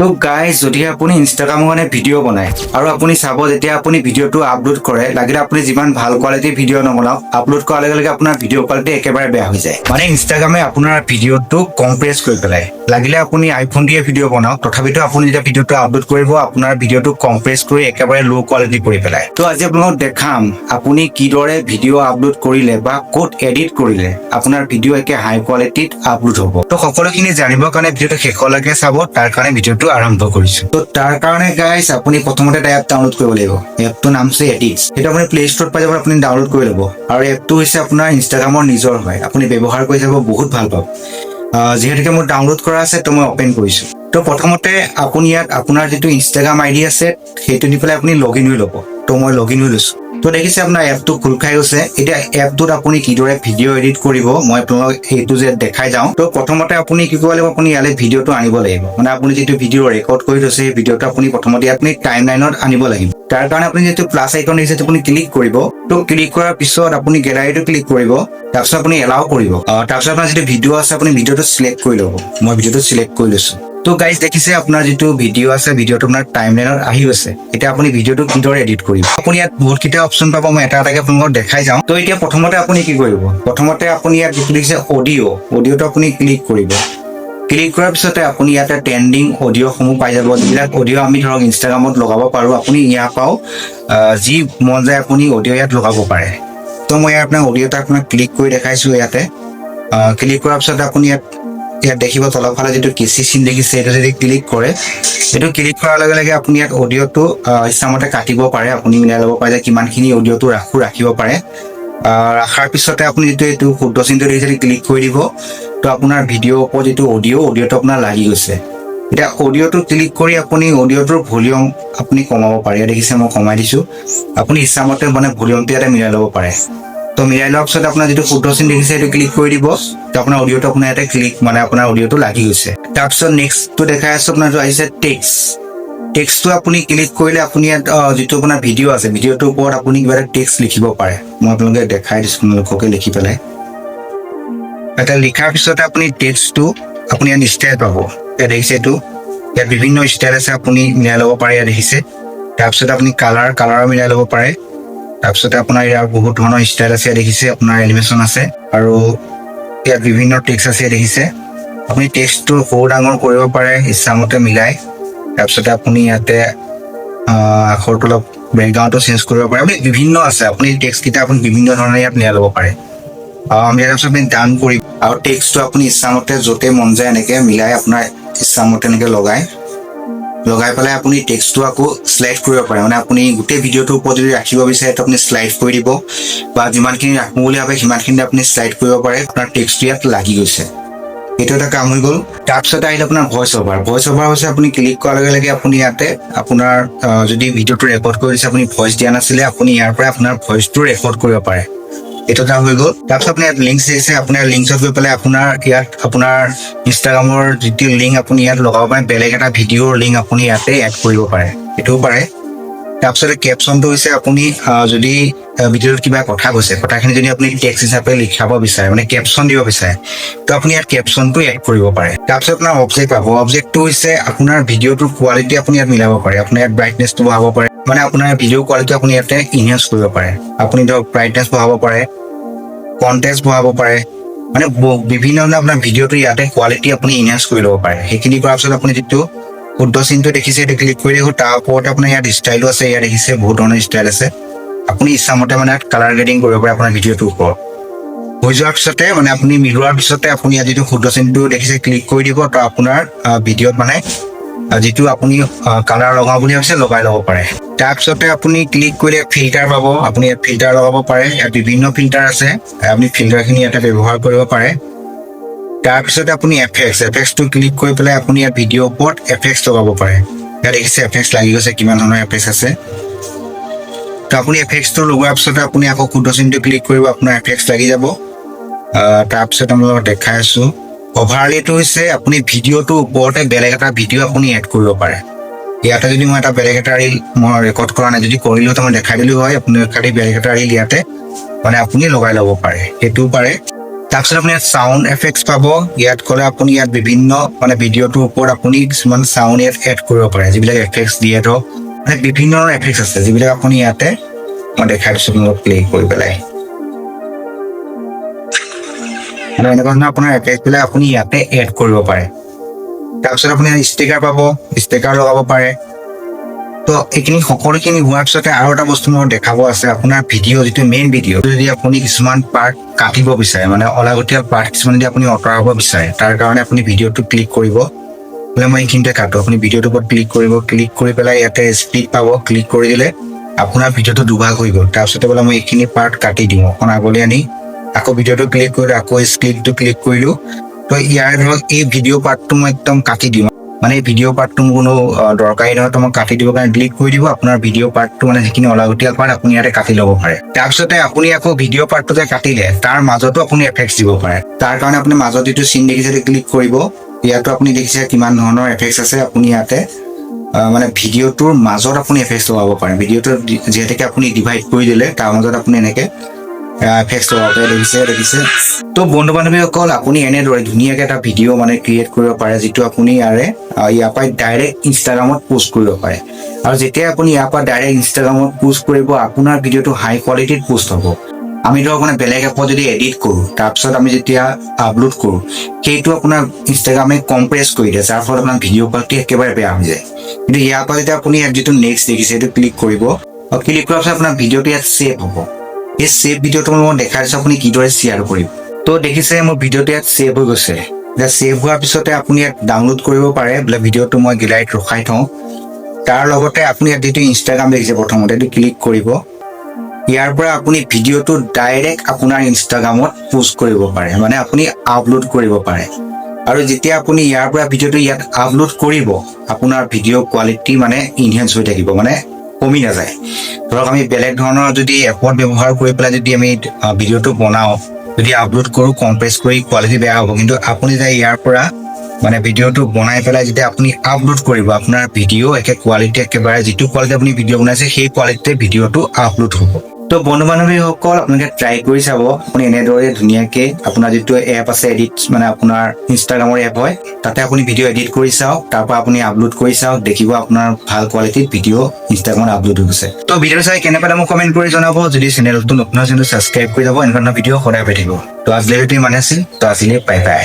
তো গাইজ যদি আপুনি ইনষ্টাগ্ৰামৰ কাৰণে ভিডিঅ' বনায় আৰু আপুনি চাব যেতিয়া আপুনি ভিডিঅ'টো আপলোড কৰে লাগিলে আপুনি যিমান ভাল কোৱালিটিৰ ভিডিঅ' নবনাওক আপলোড কৰাৰ লগে লগে আপোনাৰ ভিডিঅ' কোৱালিটি একেবাৰে বেয়া হৈ যায় মানে ইনষ্টাগ্ৰামে আপোনাৰ ভিডিঅ'টো কম্প্ৰেছ কৰি পেলাই লাগিলে আপুনি আইফোন দিয়ে ভিডিঅ' বনাওক তথাপিতো আপুনি যেতিয়া ভিডিঅ'টো আপলোড কৰিব আপোনাৰ ভিডিঅ'টো কম্প্ৰেছ কৰি একেবাৰে ল' কোৱালিটি কৰি পেলাই তো আজি আপোনালোকক দেখাম আপুনি কিদৰে ভিডিঅ' আপলোড কৰিলে বা ক'ত এডিট কৰিলে আপোনাৰ ভিডিঅ' একে হাই কোৱালিটিত আপলোড হ'ব তো সকলোখিনি জানিবৰ কাৰণে ভিডিঅ'টো শেষলৈকে চাব তাৰ কাৰণে ভিডিঅ'টো আৰম্ভ কৰিছো তো তাৰ কাৰণে গাইজ আপুনি প্ৰথমতে এটা এপ ডাউনলোড কৰিব লাগিব এপটোৰ নাম হৈছে এডিটছ এটা আপুনি প্লে ষ্টৰত পাই যাব আপুনি ডাউনলোড কৰি ল'ব আৰু এপটো হৈছে আপোনাৰ ইনষ্টাগ্ৰামৰ নিজৰ হয় আপুনি ব্যৱহাৰ কৰি যাব বহুত ভাল পাব যিহেতুকে মোৰ ডাউনলোড কৰা আছে তো মই অপেন কৰিছো তো প্ৰথমতে আপুনি ইয়াত আপোনাৰ যেটো ইনষ্টাগ্ৰাম আইডি আছে সেইটো দি পেলাই আপুনি লগইন হৈ ল'ব তো মই লগইন হৈ লৈছো তো দেখিছে আপোনাৰ এপটো খোল খাই গৈছে এতিয়া এপটোত আপুনি কিদৰে ভিডিঅ' এডিট কৰিব মই আপোনাক এইটো যে দেখাই যাওঁ তো প্ৰথমতে আপুনি কি কৰিব লাগিব আপুনি ইয়ালে ভিডিঅ'টো আনিব লাগিব মানে আপুনি যেটো ভিডিঅ' ৰেকৰ্ড কৰি থৈছে সেই ভিডিঅ'টো আপুনি প্ৰথমতে আপুনি টাইমলাইনত আনিব লাগিব তাৰ কাৰণে আপুনি যেটো প্লাছ আইকন দিছে আপুনি ক্লিক কৰিব তো ক্লিক কৰাৰ পিছত আপুনি গেলাৰীটো ক্লিক কৰিব তাৰপিছত আপুনি এলাও কৰিব তাৰপিছত আপোনাৰ যেটো ভিডিঅ' আছে আপুনি ভিডিঅ'টো সিলেক্ট কৰি ল'ব মই ভিডিঅ'টো সিলেক্ট কৰি লৈছো তো গাইজ দেখিছে আপোনাৰ যেটো ভিডিঅ' আছে ভিডিঅ'টো আপোনাৰ টাইমলাইনত আহি গৈছে এতিয়া আপুনি ভিডিঅ'টো কিদৰে এডিট কৰিব আপুনি ইয়াত বহুত কিটা অপচন পাব মই এটা এটাকে আপোনাক দেখাই যাওঁ তো এতিয়া প্ৰথমতে আপুনি কি কৰিব প্ৰথমতে আপুনি ইয়াত যেটো দেখিছে অডিঅ'টো আপুনি ক্লিক কৰিব ক্লিক কৰাৰ পিছতে আপুনি ইয়াতে ট্ৰেন্ডিং অডিঅ'সমূহ পাই যাব যিবিলাক অডিঅ' আমি ধৰক ইনষ্টাগ্ৰামত লগাব পাৰো আপুনি ইয়াৰ পাও যি মন যায় আপুনি অডিঅ' ইয়াত লগাব পাৰে তো মই আপোনাৰ অডিঅ'টা আপোনাক ক্লিক কৰি দেখাইছো ইয়াতে ক্লিক কৰাৰ পিছত আপুনি ইয়াত দেখিব তলফালে যেটো কেচি চিন দেখিছে এটা যদি ক্লিক কৰে এটো ক্লিক কৰাৰ লগে লগে আপুনি ইয়াত অডিঅ'টো ইচ্ছামতে কাটিব পাৰে আপুনি মিলাই ল'ব পাৰে যে কিমানখিনি অডিঅ'টো ৰাখিব পাৰে ৰাখাৰ পিছতে আপুনি যেটো এইটো শুদ্ধ চিনটো দেখিছে ক্লিক কৰি দিব তো আপোনাৰ ভিডিঅ' ওপৰত যেটো অডিঅ'টো আপোনাৰ লাগি গৈছে এটা অডিঅ'টো ক্লিক কৰি আপুনি অডিঅ'টোৰ ভলিউম আপুনি কমাব পাৰে দেখিছে মই কমাই দিছো আপুনি ইচ্ছামতে মানে ভলিউমটো এটা মিলাই ল'ব পাৰে তো মিলাই লোৱাৰ পিছত আপোনাৰ যেটো শুদ্ধ চিন দেখিছে এটো ক্লিক কৰি দিব তো আপোনাৰ অডিঅ'টো আপোনাৰ এটা ক্লিক মানে আপোনাৰ অডিঅ'টো লাগি গৈছে তাৰপিছত নেক্সটটো দেখাই আছে আপোনাৰ আহিছে টেক্সটটো আপুনি ক্লিক কৰিলে আপুনি যেটো আপোনাৰ ভিডিঅ' আছে ভিডিঅ'টোৰ ওপৰত আপুনি কিবা এটা টেক্সট লিখিব পাৰে মই আপোনালোকে দেখাই দিছো আপোনালোককে লিখি পেলাই এটা লিখাৰ পিছতে আপুনি টেক্সটটো আপুনি ইয়াত ষ্টাইল পাব ইয়াত দেখিছে এইটো ইয়াত বিভিন্ন ষ্টাইল আছে আপুনি মিলাই ল'ব পাৰে ইয়াত দেখিছে তাৰপিছত আপুনি কালাৰ মিলাই ল'ব পাৰে তাৰপিছত আপোনাৰ ইয়াৰ বহুত ধৰণৰ ষ্টাইল আছে দেখিছে আপোনাৰ এনিমেচন আছে আৰু ইয়াত বিভিন্ন টেক্সট আছে দেখিছে আপুনি টেক্সটটো সৰু ডাঙৰ কৰিব পাৰে ইচ্ছামতে মিলাই তাৰপিছত আপুনি ইয়াতে আখৰটো অলপ বেকগ্ৰাউণ্ডটো চেঞ্জ কৰিব পাৰে আপুনি বিভিন্ন আছে আপুনি টেক্সট কিটা আপুনি বিভিন্ন ধৰণে ইয়াত মিলাই ল'ব পাৰে আমি তাৰপিছত আপুনি ডান কৰিব আৰু টেক্সটটো আপুনি ইচ্ছামতে য'তে মন যায় এনেকে মিলাই আপোনাৰ ইচ্ছামতে এনেকে লগাই পেলাই আপুনি টেক্সটটো আকৌ স্লাইড কৰিব পাৰে মানে আপুনি গোটেই ভিডিঅ'টোৰ ওপৰত যদি ৰাখিব বিচাৰে তো আপুনি স্লাইড কৰি দিব বা যিমানখিনি ৰাখিব বুলি ভাবে সিমানখিনি আপুনি স্লাইড কৰিব পাৰে আপোনাৰ টেক্সটটো ইয়াত লাগি গৈছে এইটো এটা কাম হৈ গ'ল তাৰপিছত আহিলে আপোনাৰ ভইচ অভাৰ হৈছে আপুনি ক্লিক কৰাৰ লগে লগে আপুনি ইয়াতে আপোনাৰ যদি ভিডিঅ'টো ৰেকৰ্ড কৰিছে আপুনি ভইচ দিয়া নাছিলে আপুনি ইয়াৰ পৰা আপোনাৰ ভইচটো ৰেকৰ্ড কৰিব পাৰে এইটো এটা হৈ গ'ল তাৰপিছত আপুনি ইয়াত লিংকছ দিছে আপোনাৰ লিংকছত গৈ পেলাই ইয়াত আপোনাৰ ইনষ্টাগ্ৰামৰ যিটো লিংক আপুনি ইয়াত লগাব পাৰে বেলেগ এটা ভিডিঅ'ৰ লিংক আপুনি ইয়াতে এড কৰিব পাৰে এইটোও পাৰে তাৰপিছতে কেপশ্যনটো হৈছে আপুনি যদি ভিডিঅ'ত কিবা কথা কৈছে কথাখিনি যদি আপুনি টেক্সট হিচাপে লিখাব বিচাৰে মানে কেপশ্যন দিব বিচাৰে তো আপুনি ইয়াত কেপশ্যনটো এড কৰিব পাৰে তাৰপিছত আপোনাৰ অবজেক্ট পাব অবজেক্টটো হৈছে আপোনাৰ ভিডিঅ'টোৰ কোৱালিটি আপুনি ইয়াত মিলাব পাৰে আপুনি ইয়াত ব্ৰাইটনেছটো বঢ়াব পাৰে মানে আপোনাৰ ভিডিঅ' কোৱালিটি আপুনি ইয়াতে ইনহেন্স কৰিব পাৰে আপুনি ধৰক ব্ৰাইটনেছ বঢ়াব পাৰে কন্ট্ৰাষ্ট বঢ়াব পাৰে মানে বিভিন্ন ধৰণৰ আপোনাৰ ভিডিঅ'টো ইয়াতে কোৱালিটি আপুনি ইনহেন্স কৰি ল'ব পাৰে সেইখিনি কৰাৰ পিছত আপুনি যেটো শুদ্ধ চিনটো দেখিছে এইটো ক্লিক কৰি দিব তাৰ ওপৰত আপোনাৰ ইয়াত ষ্টাইলো আছে ইয়াত দেখিছে বহুত ধৰণৰ ষ্টাইল আছে আপুনি ইচ্ছামতে মানে কালাৰ গ্ৰেডিং কৰিব পাৰে আপোনাৰ ভিডিঅ'টোৰ ওপৰত হৈ যোৱাৰ পিছতে মানে আপুনি মিলোৱাৰ পিছতে আপুনি ইয়াত যিটো শুদ্ধ চিনটো দেখিছে ক্লিক কৰি দিব তো আপোনাৰ ভিডিঅ'ত মানে যেটো আপুনি কালাৰ লগাও বুলি ভাবিছে লগাই ল'ব পাৰে তাৰপিছতে আপুনি ক্লিক কৰিলে ফিল্টাৰ পাব আপুনি ইয়াত ফিল্টাৰ লগাব পাৰে ইয়াত বিভিন্ন ফিল্টাৰ আছে আপুনি ফিল্টাৰখিনি ইয়াতে ব্যৱহাৰ কৰিব পাৰে তাৰপিছতে আপুনি এফেক্টছটো ক্লিক কৰি পেলাই আপুনি ইয়াত ভিডিঅ'ৰ ওপৰত এফেক্টছ লগাব পাৰে ইয়াত দেখিছে এফেক্টছ লাগি গৈছে কিমান ধৰণৰ এফেক্টছ আছে তো আপুনি এফেক্টছটো লগোৱাৰ পিছতে আপুনি আকৌ শুদ্ধ চিনটো ক্লিক কৰিব আপোনাৰ এফেক্টছ লাগি যাব তাৰপিছত আমি দেখাই আছো অভাৰলেটো হৈছে আপুনি ভিডিঅ'টোৰ ওপৰতে বেলেগ এটা ভিডিঅ' আপুনি এড কৰিব পাৰে ইয়াতে যদি মই এটা বেলেগ এটা ৰীল মই ৰেকৰ্ড কৰা নাই যদি কৰিলেও তো মই দেখাই দিলো হয় আপুনি খালি বেলেগ এটা ৰীল ইয়াতে মানে আপুনি লগাই ল'ব পাৰে সেইটোও পাৰে তাৰপিছত আপুনি ইয়াত সাউন্ড এফেক্টস পাব ইয়াত ক'লে আপুনি ইয়াত বিভিন্ন মানে ভিডিঅ'টোৰ ওপৰত আপুনি কিছুমান সাউন্ড এড কৰিব পাৰে যিবিলাক এফেক্টস দিয়ে তো মানে বিভিন্ন এফেক্টস আছে যিবিলাক আপুনি ইয়াতে মই দেখাই দিছোঁ আপোনালোকক প্লে কৰি পেলাই আৰু এনেকুৱা ধৰণৰ আপোনাৰ এফেক্টবিলাক আপুনি ইয়াতে এড কৰিব পাৰে তাৰপিছত আপুনি ষ্টিকাৰ পাব ষ্টিকাৰ লগাব পাৰে তো এইখিনি সকলোখিনি হোৱাৰ পিছতে আৰু এটা বস্তু মই দেখাব আছে আপোনাৰ ভিডিঅ' যিটো মেইন ভিডিঅ' যদি আপুনি কিছুমান পাৰ্ট কাটিব বিচাৰে মানে অলাগতিয়াল পাৰ্ট কিছুমান যদি আপুনি আঁতৰাব বিচাৰে তাৰ কাৰণে আপুনি ভিডিঅ'টো ক্লিক কৰিব বোলে মই এইখিনিতে কাটো আপুনি ভিডিঅ'টোৰ ওপৰত ক্লিক কৰিব ক্লিক কৰি পেলাই ইয়াতে স্প্লিট পাব ক্লিক কৰি দিলে আপোনাৰ ভিডিঅ'টো দুভাগ হৈ গ'ল তাৰপিছতে বোলে মই এইখিনি পাৰ্ট কাটি দিওঁ অকণ আগলৈ আনি আকৌ ভিডিঅ'টো ক্লিক কৰিলোঁ আকৌ স্প্লিটটো ক্লিক কৰিলোঁ তো ইয়াৰ ধৰক এই ভিডিঅ' পাৰ্টটো মই একদম কাটি দিওঁ মানে এই ভিডিঅ' পাৰ্টটো কোনো দৰকাৰী নহয় তো মই কাটি দিব কাৰণে ডিলিট কৰি দিব আপোনাৰ ভিডিঅ' পাৰ্টটো মানে যিখিনি অলাগতিয়াল পাৰ্ট আপুনি ইয়াতে কাটি ল'ব পাৰে তাৰপিছতে আপুনি আকৌ ভিডিঅ' পাৰ্টটো যে কাটিলে তাৰ মাজতো আপুনি এফেক্টছ দিব পাৰে তাৰ কাৰণে আপুনি মাজত যিটো চিন দেখিছে ক্লিক কৰিব ইয়াতো আপুনি দেখিছে কিমান ধৰণৰ এফেক্টছ আছে আপুনি ইয়াতে মানে ভিডিঅ'টোৰ মাজত আপুনি এফেক্টছ লগাব পাৰে ভিডিঅ'টো যিহেতুকে আপুনি ডিভাইড কৰি দিলে তাৰ মাজত আপুনি এনেকে এফেক্টছ লগাব পাৰে দেখিছে তো বন্ধু বান্ধৱীসকল আপুনি এনেদৰে ধুনীয়াকে এটা ভিডিঅ' মানে ক্ৰিয়েট কৰিব পাৰে যিটো আপুনি ইয়াৰ পৰা ডাইৰেক্ট ইনষ্টাগ্ৰামত পোষ্ট কৰিব পাৰে আৰু যেতিয়া আপুনি ইয়াৰ পৰা ডাইৰেক্ট ইনষ্টাগ্ৰামত পোষ্ট কৰিব আপোনাৰ ভিডিঅ'টো হাই কোৱালিটিত পোষ্ট হ'ব আমি ধৰক মানে বেলেগ এপত যদি এডিট কৰোঁ তাৰপিছত আমি যেতিয়া আপলোড কৰোঁ সেইটো আপোনাৰ ইনষ্টাগ্ৰামে কম্প্ৰেছ কৰি দিয়ে যাৰ ফলত আপোনাৰ ভিডিঅ' কোৱালিটি একেবাৰে বেয়া হৈ যায় কিন্তু ইয়াৰ পৰা যেতিয়া আপুনি ইয়াত যিটো নেক্সট দেখিছে সেইটো ক্লিক কৰিব আৰু ক্লিক কৰাৰ পিছত আপোনাৰ ভিডিঅ'টো ইয়াত ছেভ হ'ব এই ছেভ ভিডিঅ'টো মই দেখাই দিছোঁ আপুনি কিদৰে শ্বেয়াৰ কৰিব তো দেখিছে মোৰ ভিডিঅ'টো ইয়াত ছেভ হৈ গৈছে এতিয়া ছেভ হোৱাৰ পিছতে আপুনি ইয়াত ডাউনলোড কৰিব পাৰে বোলে ভিডিঅ'টো মই গেলাৰীত ৰখাই থওঁ তাৰ লগতে আপুনি ইয়াত যিটো ইনষ্টাগ্ৰাম দেখিছে প্ৰথমতে এইটো ক্লিক কৰিব ইয়াৰ পৰা আপুনি ভিডিঅ'টো ডাইৰেক্ট আপোনাৰ ইনষ্টাগ্ৰামত পোষ্ট কৰিব পাৰে মানে আপুনি আপলোড কৰিব পাৰে আৰু যেতিয়া আপুনি ইয়াৰ পৰা ভিডিঅ'টো ইয়াত আপলোড কৰিব আপোনাৰ ভিডিঅ' কোৱালিটি মানে ইনহেন্স হৈ থাকিব মানে কমি নাযায় ধৰক আমি বেলেগ ধৰণৰ যদি এপত ব্যৱহাৰ কৰি পেলাই যদি আমি ভিডিঅ'টো বনাওঁ যদি আপলোড কৰোঁ কম্প্ৰেছ কৰি কোৱালিটি বেয়া হ'ব কিন্তু আপুনি যে ইয়াৰ পৰা মানে ভিডিঅ'টো বনাই পেলাই যেতিয়া আপুনি আপলোড কৰিব আপোনাৰ ভিডিঅ' একে কোৱালিটি একেবাৰে যিটো কোৱালিটি আপুনি ভিডিঅ' বনাইছে সেই কোৱালিটিতে ভিডিঅ'টো আপলোড হ'ব তো বন্ধু বান্ধৱীসকল আপোনালোকে ট্ৰাই কৰি চাব আপুনি এনেদৰে ধুনীয়াকৈ আপোনাৰ যিটো এপ আছে এডিট মানে আপোনাৰ ইনষ্টাগ্ৰামৰ এপ হয় তাতে আপুনি ভিডিঅ' এডিট কৰি চাওক তাৰ পৰা আপুনি আপলোড কৰি চাওক দেখিব আপোনাৰ ভাল কোৱালিটিত ভিডিঅ' ইনষ্টাগ্ৰামত আপলোড হৈ গৈছে তো ভিডিঅ'টো চাই কেনে পালে মোক কমেণ্ট কৰি জনাব যদি চেনেলটো নতুন হয় চেনেলটো ছাবস্ক্ৰাইব কৰি যাব এনেকুৱা ধৰণৰ ভিডিঅ' সদায় পাই থাকিব তো আজিলৈ এইটোৱে মানে আছিল তো আজিলৈ বাই বাই